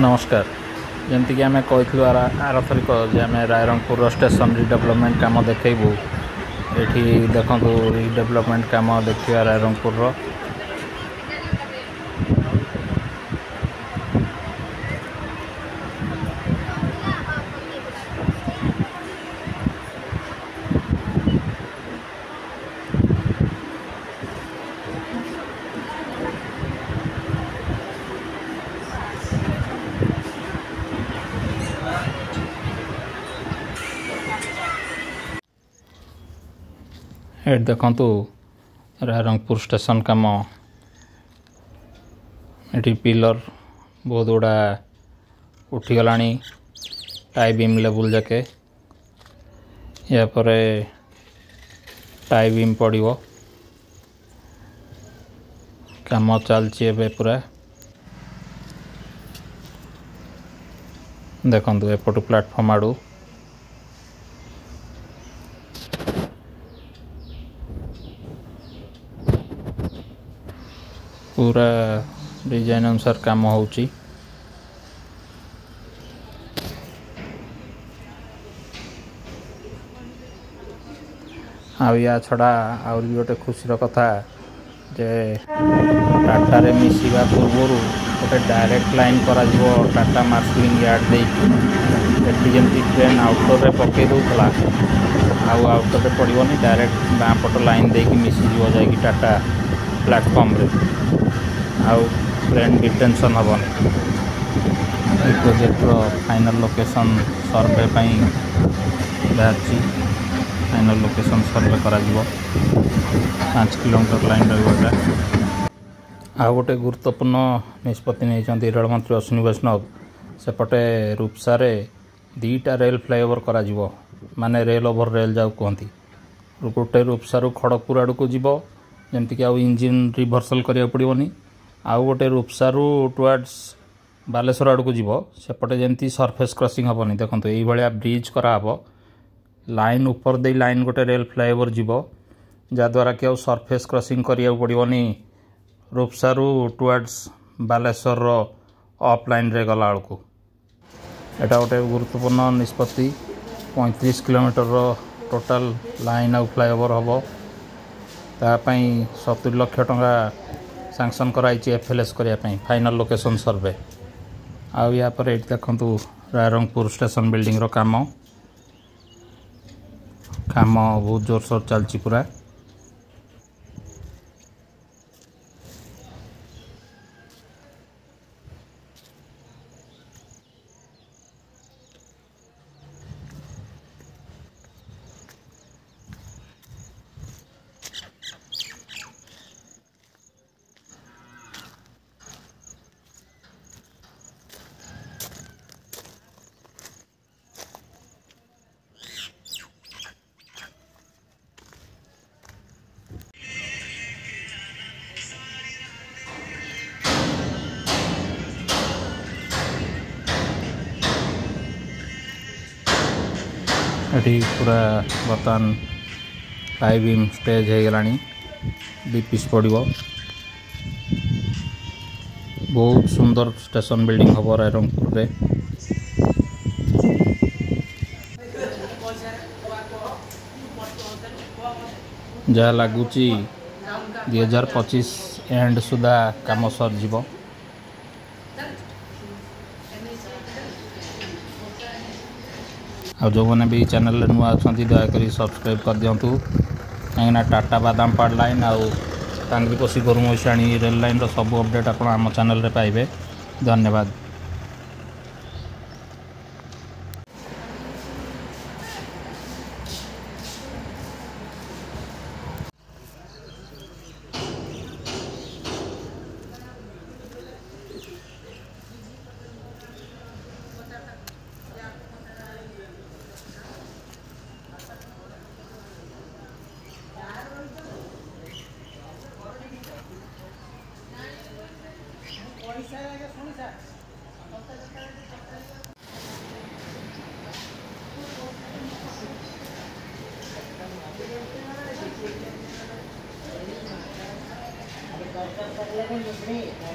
नमस्कार। जमती आम कहूँ आरथरिक आम रायरंगपुर स्टेशन रिडेभलपमेंट कम देखू ये देखो रिडेभलपमेंट कम देखा रायरंगपुर ये देखु रायरंगपुर स्टेशन कम ये पिलर बहुत गुड़ा उठीगला टाई बीम लेवल जाके या पर टाई बीम पड़ो काम चलती पूरा देखु एपटू प्लाटफर्म आड़ू पूरा डिजाइन अनुसार काम होची। या छड़ा आउर भी गोटे खुशी कथा जे टाटा रे मिसिबा पूर्व गोटे डायरेक्ट लाइन करा जिवो टाटा मार्शलिंग यार्ड देती जमी ट्रेन आउटर रे पकई दूसरा आउटर रे पड़ोनी डायरेक्ट बाँ पट लाइन देकी मिसीज जाकि टाटा प्लाटफर्म रे आउ ट्रेन डिटेंशन हेनी। प्रोजेक्ट फाइनल लोकेशन सर्वे बाहरी फाइनल लोकेशन सर्वे करा 5 किलोमीटर लाइन रहा। आ गोटे गुरुत्वपूर्ण निष्पत्ति नहीं रेल मंत्री अश्विनी वैष्णव सेपटे रूपसा दीटा रेल फ्लाईओवर करा माने रेल ओवर रेल जाऊ कहती गोटे रूपसा खड़गपुर आड़ को जीव जमती आउ इंजिन रिभर्सल करा पड़ोनी आउ गोटे रूपसा टुवर्ड्स बालेश्वर आड़ को जीव सेपटे जमती सरफेस क्रॉसिंग हेनी। देखो ये ब्रिज कराब लाइन ऊपर दे लाइन गोटे रेल फ्लाईओवर जीव जहाद्वारा कि आउ सरफेस क्रॉसिंग करा पड़ोनी Rupsa towards Baleshwar up line रे गला को एटा गोटे गुरुत्वपूर्ण निष्पत्ति 35 किलोमीटर टोटाल लाइन आउ फ्लाईओवर हम तापाई 70 लाख टंका सैंक्शन कराई एफएलएस करने फाइनल लोकेशन सर्वे आउ या पर ये देखु रायरंगपुर स्टेशन बिल्डिंग रो काम बहुत जोरसोर चलती पूरा। ये पूरा बर्तमान टाई बीम स्टेज हो गला 2 पीस पड़ो बहुत सुंदर स्टेशन बिल्डिंग हम रायरंगपुर रे। जहाँ लगुच 2025 एंड सुधा काम सर जीव। आ जो मैंने भी चैनल नुआ अच्छा दयाकोरी सब्सक्राइब कर दिंतु कहीं टाटा बादामपाड़ लाइन आउ टांगरीपोशी गोरुमईशाणी रेल लाइन रो सब अपडेट आप चैनल रे पाइबे। धन्यवाद। Gracias.